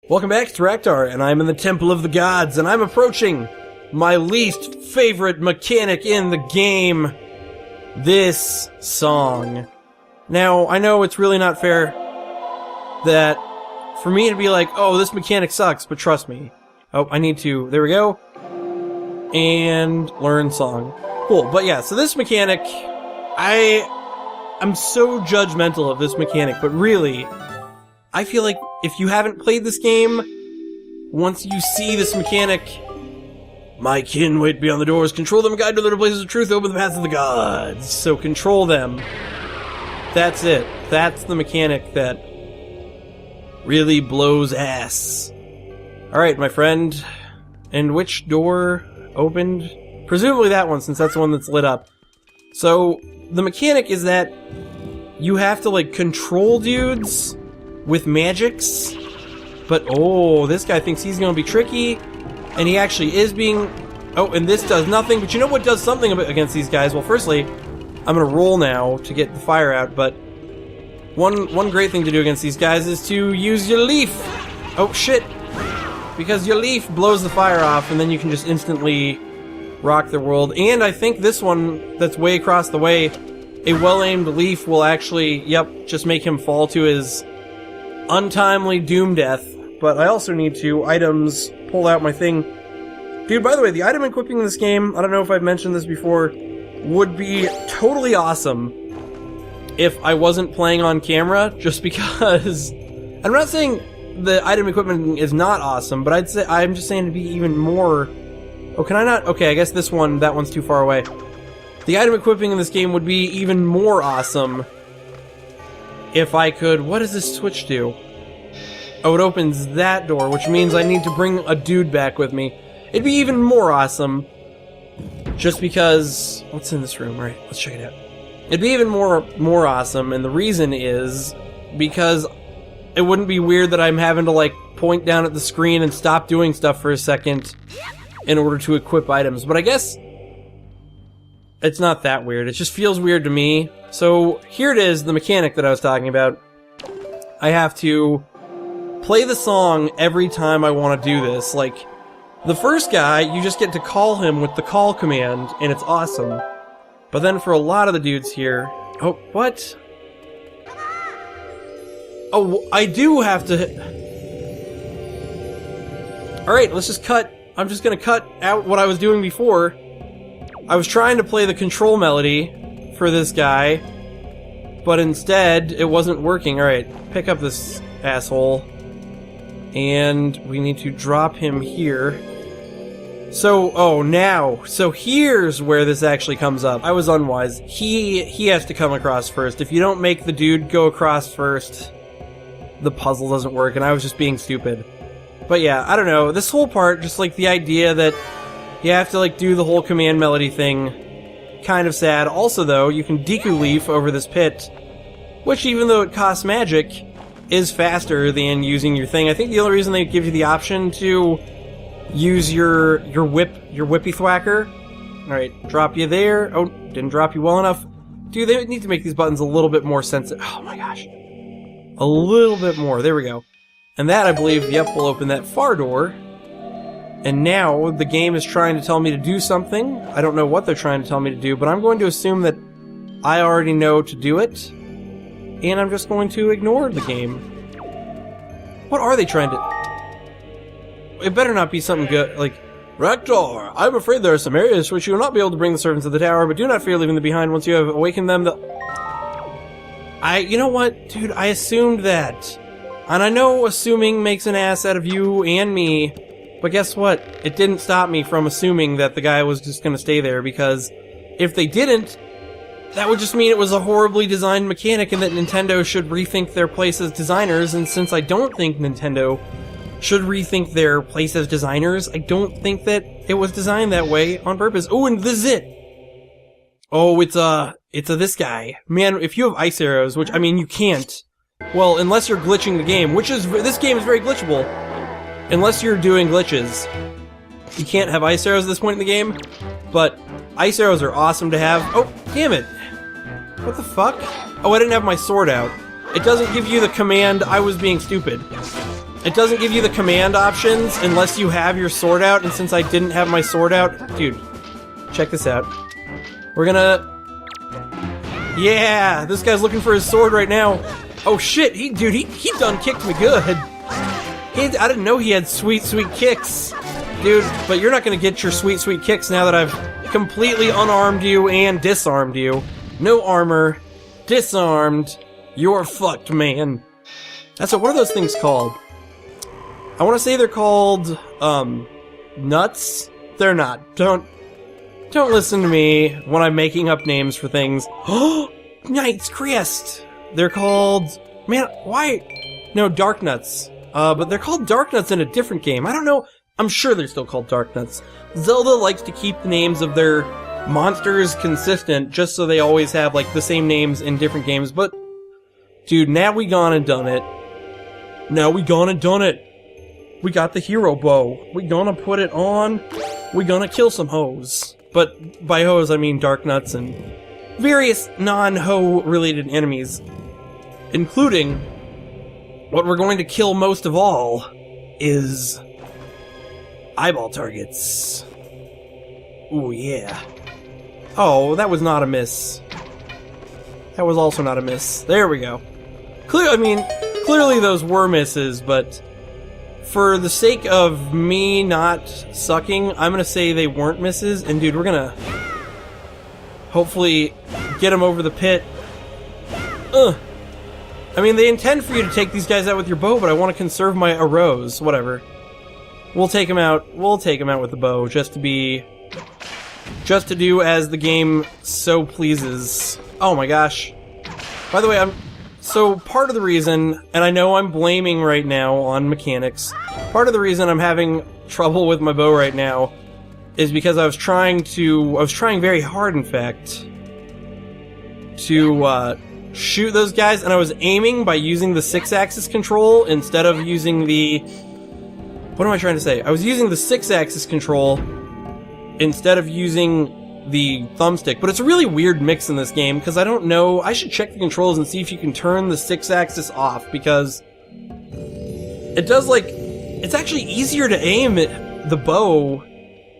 Welcome back to Raktar, and I'm in the Temple of the Gods, and I'm approaching my least favorite mechanic in the game, this song. Now, I know it's really not fair that for me to be like, oh, this mechanic sucks, but trust me. Oh, I need to, there we go, and learn song. Cool, but yeah, so this mechanic, I'm so judgmental of this mechanic, but really, I feel like if you haven't played this game, once you see this mechanic, my kin wait beyond the doors, control them, guide to their places of truth, open the paths of the gods. So control them. That's it. That's the mechanic that really blows ass. Alright, my friend. And which door opened? Presumably that one, since that's the one that's lit up. So, the mechanic is that you have to, like, control dudes with magics, but oh, this guy thinks he's gonna be tricky, and he actually is being... Oh, and this does nothing, but you know what does something against these guys? Well, firstly, I'm gonna roll now to get the fire out, but one great thing to do against these guys is to use your leaf! Oh, shit! Because your leaf blows the fire off, and then you can just instantly rock the world. And I think this one that's way across the way, a well-aimed leaf will actually, yep, just make him fall to his untimely doom death. But I also need to items, pull out my thing. Dude, by the way, the item equipping in this game, I don't know if I've mentioned this before, would be totally awesome if I wasn't playing on camera, just because... I'm not saying the item equipment is not awesome, but I'm just saying it'd be even more... Oh, can I not? Okay, I guess that one's too far away. The item equipping in this game would be even more awesome if I could... What does this switch do? Oh, it opens that door, which means I need to bring a dude back with me. It'd be even more awesome just because... What's in this room? Alright, let's check it out. It'd be even more awesome, and the reason is because it wouldn't be weird that I'm having to, like, point down at the screen and stop doing stuff for a second in order to equip items. But I guess it's not that weird. It just feels weird to me. So here it is, the mechanic that I was talking about. I have to play the song every time I want to do this. Like, the first guy, you just get to call him with the call command, and it's awesome. But then for a lot of the dudes here... Oh, what? Oh, I do have to... Alright, let's just cut... I'm just gonna cut out what I was doing before. I was trying to play the control melody for this guy, but instead, it wasn't working. Alright, pick up this asshole. And we need to drop him here. So, oh, now. So here's where this actually comes up. I was unwise. He has to come across first. If you don't make the dude go across first, the puzzle doesn't work, and I was just being stupid. But yeah, I don't know. This whole part, just like the idea that you have to, like, do the whole command melody thing, kind of sad. Also, though, you can Deku Leaf over this pit, which, even though it costs magic, is faster than using your thing. I think the only reason they give you the option to use your whippy thwacker. Alright, drop you there. Oh, didn't drop you well enough. Dude, they need to make these buttons a little bit more sensitive. Oh my gosh. A little bit more. There we go. And that, I believe, yep, will open that far door. And now, the game is trying to tell me to do something. I don't know what they're trying to tell me to do, but I'm going to assume that I already know to do it. And I'm just going to ignore the game. What are they trying to... It better not be something good, like... Raktar, I'm afraid there are some areas which you will not be able to bring the servants of the tower, but do not fear leaving them behind once you have awakened them. You know what, dude, I assumed that. And I know assuming makes an ass out of you and me, but guess what? It didn't stop me from assuming that the guy was just gonna stay there, because if they didn't, that would just mean it was a horribly designed mechanic and that Nintendo should rethink their place as designers, and since I don't think Nintendo should rethink their place as designers, I don't think that it was designed that way on purpose. Oh, and this is it! Oh, it's this guy. Man, if you have ice arrows, which, I mean, you can't. Well, unless you're glitching the game, which is, this game is very glitchable. Unless you're doing glitches. You can't have ice arrows at this point in the game, but ice arrows are awesome to have. Oh, damn it. What the fuck? Oh, I didn't have my sword out. It doesn't give you the command, I was being stupid. It doesn't give you the command options unless you have your sword out, and since I didn't have my sword out... Dude, check this out. We're gonna... Yeah! This guy's looking for his sword right now. Oh shit, he done kicked me good. I didn't know he had sweet, sweet kicks. Dude, but you're not gonna get your sweet, sweet kicks now that I've completely unarmed you and disarmed you. No armor. Disarmed. You're fucked, man. That's what are those things called? I want to say they're called, nuts? They're not. Don't listen to me when I'm making up names for things. Oh, Knight's Crest! They're called... Man, why? No, Dark Nuts. But they're called Dark Nuts in a different game. I don't know. I'm sure they're still called Dark Nuts. Zelda likes to keep the names of their monsters consistent, just so they always have, like, the same names in different games, but... Dude, now we gone and done it. Now we gone and done it. We got the hero bow. We gonna put it on. We gonna kill some hoes. But by hoes, I mean Dark Nuts and various non-hoe related enemies. Including, what we're going to kill most of all is eyeball targets. Ooh, yeah. Oh, that was not a miss. That was also not a miss. There we go. Clearly those were misses, but for the sake of me not sucking, I'm gonna say they weren't misses, and dude, we're gonna hopefully get them over the pit. I mean, they intend for you to take these guys out with your bow, but I want to conserve my arrows. Whatever. We'll take them out. We'll take them out with the bow, just to do as the game so pleases. Oh my gosh. By the way, so part of the reason, and I know I'm blaming right now on mechanics, part of the reason I'm having trouble with my bow right now is because I was trying very hard, in fact, to shoot those guys, and I was aiming by using the 6-axis control instead of using the... What am I trying to say? I was using the 6-axis control instead of using the thumbstick, but it's a really weird mix in this game, because I don't know... I should check the controls and see if you can turn the 6-axis off, because it does, like... It's actually easier to aim the bow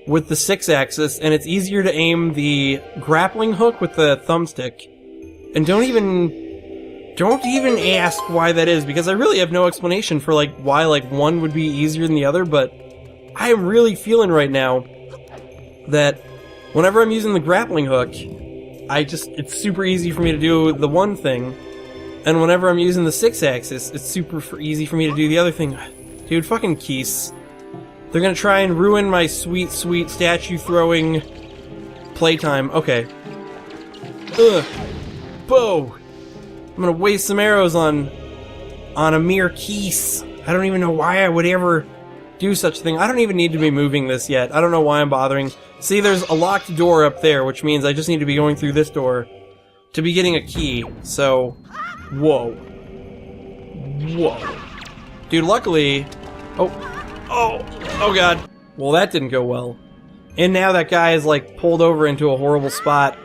with the 6-axis, and it's easier to aim the grappling hook with the thumbstick. And don't even ask why that is, because I really have no explanation for, like, why, like, one would be easier than the other, but I am really feeling right now that whenever I'm using the grappling hook, it's super easy for me to do the one thing, and whenever I'm using the 6-axis, it's super easy for me to do the other thing. Dude, fucking Keese. They're gonna try and ruin my sweet, sweet statue-throwing playtime. Okay. Ugh. Bow! I'm gonna waste some arrows on a mere Keese. I don't even know why I would ever do such a thing. I don't even need to be moving this yet. I don't know why I'm bothering. See, there's a locked door up there, which means I just need to be going through this door to be getting a key. So, whoa. Whoa. Dude, luckily... Oh god. Well, that didn't go well. And now that guy is, like, pulled over into a horrible spot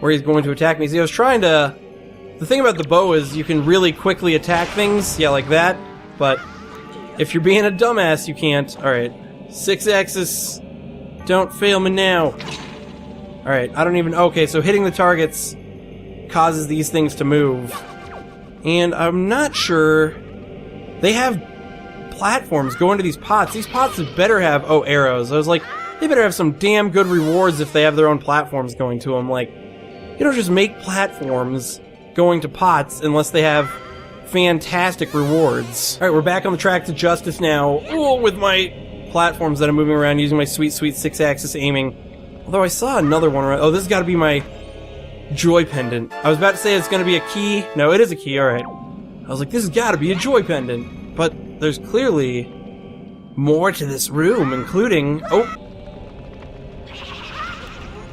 where he's going to attack me. See, I was trying to... The thing about the bow is you can really quickly attack things, yeah, like that, but if you're being a dumbass, you can't. Alright. 6-axis. Don't fail me now. Alright, I don't even... Okay, so hitting the targets causes these things to move. And I'm not sure... They have platforms going to these pots. These pots better have... Oh, arrows. I was like, they better have some damn good rewards if they have their own platforms going to them. Like, you don't just make platforms going to pots unless they have fantastic rewards. Alright, we're back on the track to justice now. Ooh, with my platforms that I'm moving around using my sweet, sweet 6-axis aiming. Although I saw another one around. Oh, this has got to be my joy pendant. I was about to say it's going to be a key. No, it is a key, alright. I was like, this has got to be a joy pendant. But there's clearly more to this room, including... Oh!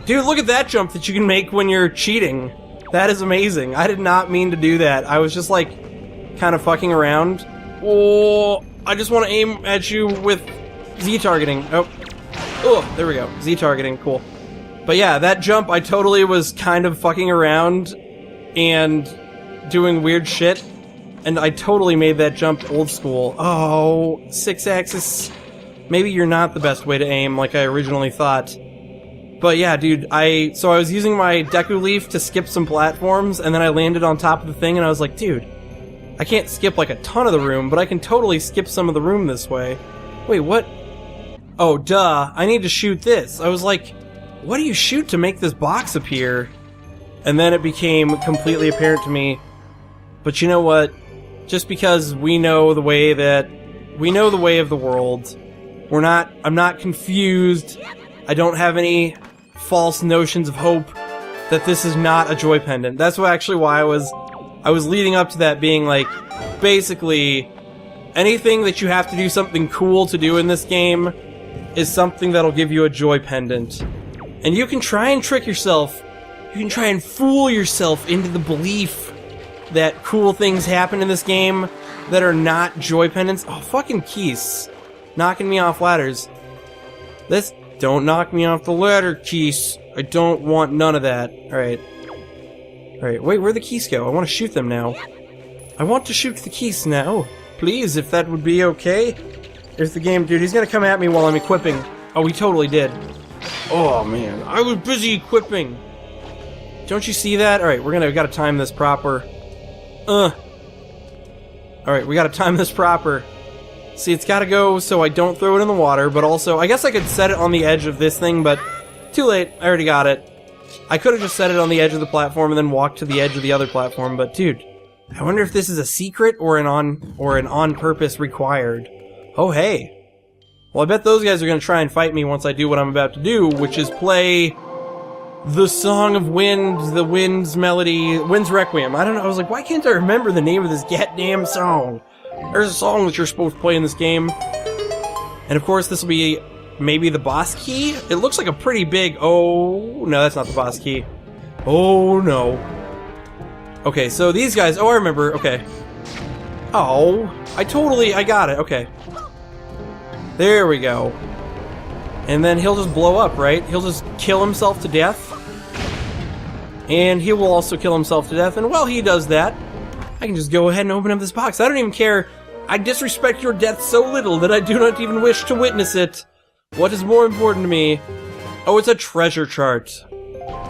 Dude, look at that jump that you can make when you're cheating. That is amazing. I did not mean to do that. I was just, like, kind of fucking around. Oh, I just want to aim at you with Z-targeting. Oh, there we go. Z-targeting, cool. But yeah, that jump, I totally was kind of fucking around and doing weird shit. and I totally made that jump old school. Oh, 6-axis. Maybe you're not the best way to aim like I originally thought. But yeah, dude, so I was using my Deku Leaf to skip some platforms, and then I landed on top of the thing, and I was like, dude, I can't skip like a ton of the room, but I can totally skip some of the room this way. Wait, what? Oh, duh, I need to shoot this. I was like, what do you shoot to make this box appear? And then it became completely apparent to me. But you know what? Just because we know the way of the world, I'm not confused. I don't have any false notions of hope that this is not a joy pendant. That's actually why I was leading up to that being like, basically, anything that you have to do something cool to do in this game is something that'll give you a joy pendant. And you can try and trick yourself, you can try and fool yourself into the belief that cool things happen in this game that are not joy pendants. Oh, fucking Keese. Knocking me off ladders. Don't knock me off the ladder, Keese. I don't want none of that. Alright. Alright, wait, where'd the Keese go? I want to shoot them now. I want to shoot the Keese now. Please, if that would be okay. There's the game, dude. He's gonna come at me while I'm equipping. Oh, he totally did. Oh, man. I was busy equipping. Don't you see that? Alright, we gotta time this proper. Alright, we gotta time this proper. See, it's gotta go so I don't throw it in the water, but also, I guess I could set it on the edge of this thing, but too late. I already got it. I could have just set it on the edge of the platform and then walked to the edge of the other platform, but dude, I wonder if this is a secret or an on-purpose required. Oh, hey. Well, I bet those guys are gonna try and fight me once I do what I'm about to do, which is play the Song of Wind, the Wind's Melody, Wind's Requiem. I don't know, I was like, why can't I remember the name of this goddamn song? There's a song that you're supposed to play in this game. And of course, this will be maybe the boss key? It looks like a pretty big... Oh, no, that's not the boss key. Oh, no. Okay, so these guys... Oh, I remember. Okay. Oh, I got it. Okay. There we go. And then he'll just blow up, right? He'll just kill himself to death. And he will also kill himself to death. And while he does that, I can just go ahead and open up this box. I don't even care. I disrespect your death so little that I do not even wish to witness it. What is more important to me? Oh, it's a treasure chart.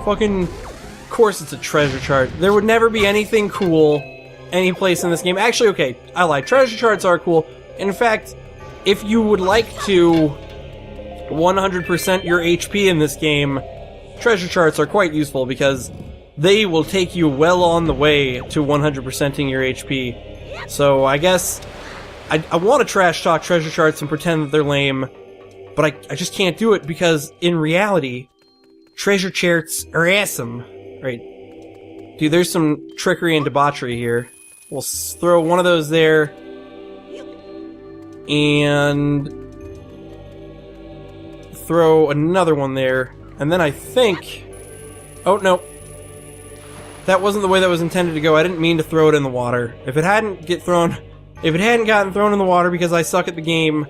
Fucking... Of course it's a treasure chart. There would never be anything cool any place in this game. Actually, okay, I lied. Treasure charts are cool. In fact, if you would like to 100% your HP in this game, treasure charts are quite useful because they will take you well on the way to 100%ing your HP. So I guess I want to trash talk treasure charts and pretend that they're lame, but I just can't do it because in reality, treasure charts are awesome. Right. Dude, there's some trickery and debauchery here. We'll throw one of those there. And throw another one there. And then I think... Oh, no. That wasn't the way that was intended to go. I didn't mean to throw it in the water. If it hadn't gotten thrown in the water because I suck at the game,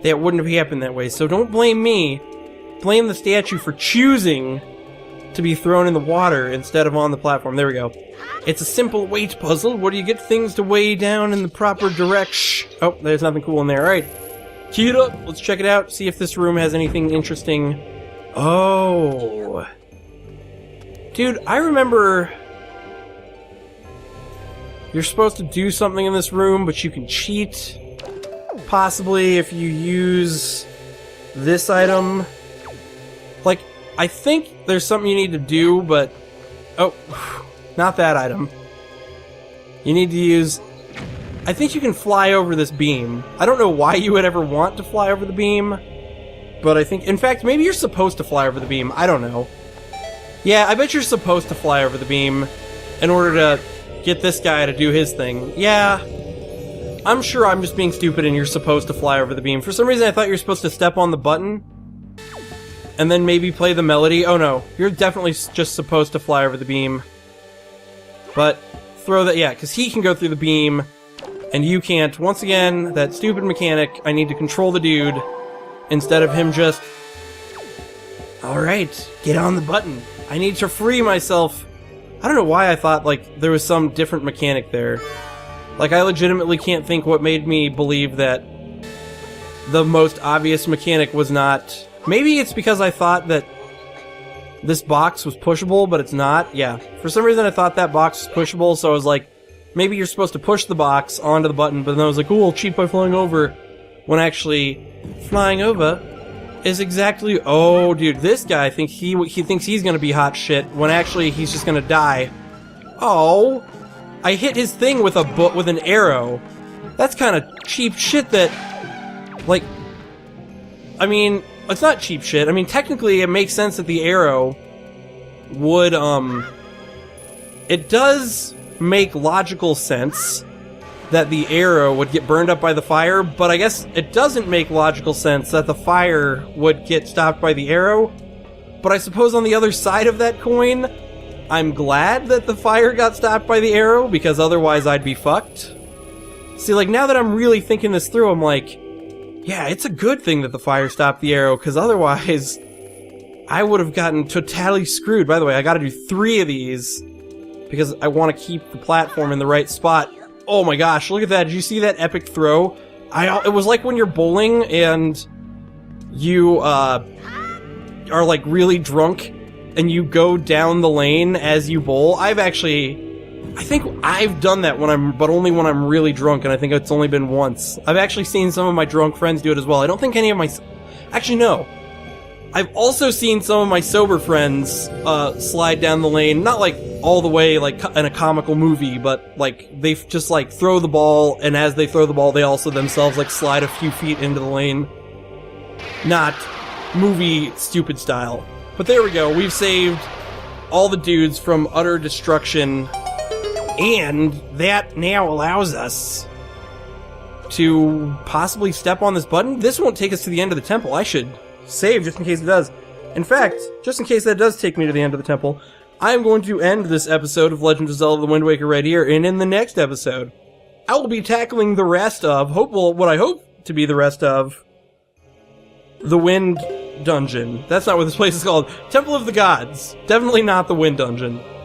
that wouldn't have happened that way. So don't blame me. Blame the statue for choosing to be thrown in the water instead of on the platform. There we go. It's a simple weight puzzle where you get things to weigh down in the proper direction. Oh, there's nothing cool in there. Alright. Key it up. Let's check it out. See if this room has anything interesting. Oh. Dude, I remember... You're supposed to do something in this room, but you can cheat. Possibly if you use this item. Like, I think there's something you need to do, but... Oh, not that item. You need to use... I think you can fly over this beam. I don't know why you would ever want to fly over the beam, but I think... In fact, maybe you're supposed to fly over the beam. I don't know. Yeah, I bet you're supposed to fly over the beam in order to get this guy to do his thing. Yeah. I'm sure I'm just being stupid and you're supposed to fly over the beam. For some reason, I thought you were supposed to step on the button and then maybe play the melody. Oh no, you're definitely just supposed to fly over the beam. But throw that, yeah, because he can go through the beam and you can't. Once again, that stupid mechanic, I need to control the dude instead of him just... Alright, get on the button. I need to free myself. I don't know why I thought, like, there was some different mechanic there. Like, I legitimately can't think what made me believe that the most obvious mechanic was not... Maybe it's because I thought that this box was pushable, but it's not. Yeah. For some reason I thought that box was pushable, so I was like, maybe you're supposed to push the box onto the button, but then I was like, ooh, I'll cheat by flying over. When actually, flying over is exactly... Oh, dude, this guy thinks he thinks he's gonna be hot shit, when actually he's just gonna die. Oh, I hit his thing with an arrow. That's kind of cheap shit that... Like... I mean, it's not cheap shit. I mean, technically it makes sense that the arrow would, It does make logical sense that the arrow would get burned up by the fire, but I guess it doesn't make logical sense that the fire would get stopped by the arrow. But I suppose on the other side of that coin, I'm glad that the fire got stopped by the arrow, because otherwise I'd be fucked. See, like, now that I'm really thinking this through, I'm like, yeah, it's a good thing that the fire stopped the arrow, because otherwise I would have gotten totally screwed. By the way, I gotta do 3 of these, because I want to keep the platform in the right spot. Oh my gosh, look at that. Did you see that epic throw? It was like when you're bowling and you are like really drunk and you go down the lane as you bowl. I think I've done that but only when I'm really drunk, and I think it's only been once. I've actually seen some of my drunk friends do it as well. I don't think any of my... Actually, no. I've also seen some of my sober friends slide down the lane, not like all the way like in a comical movie, but like they just like throw the ball, and as they throw the ball, they also themselves like slide a few feet into the lane. Not movie stupid style. But there we go, we've saved all the dudes from utter destruction, and that now allows us to possibly step on this button. This won't take us to the end of the temple. I should save just in case it does. In fact, just in case that does take me to the end of the temple, I'm going to end this episode of Legend of Zelda: The Wind Waker right here, and in the next episode, I will be tackling the rest of, what I hope to be the rest of, the Wind Dungeon. That's not what this place is called. Temple of the Gods. Definitely not the Wind Dungeon.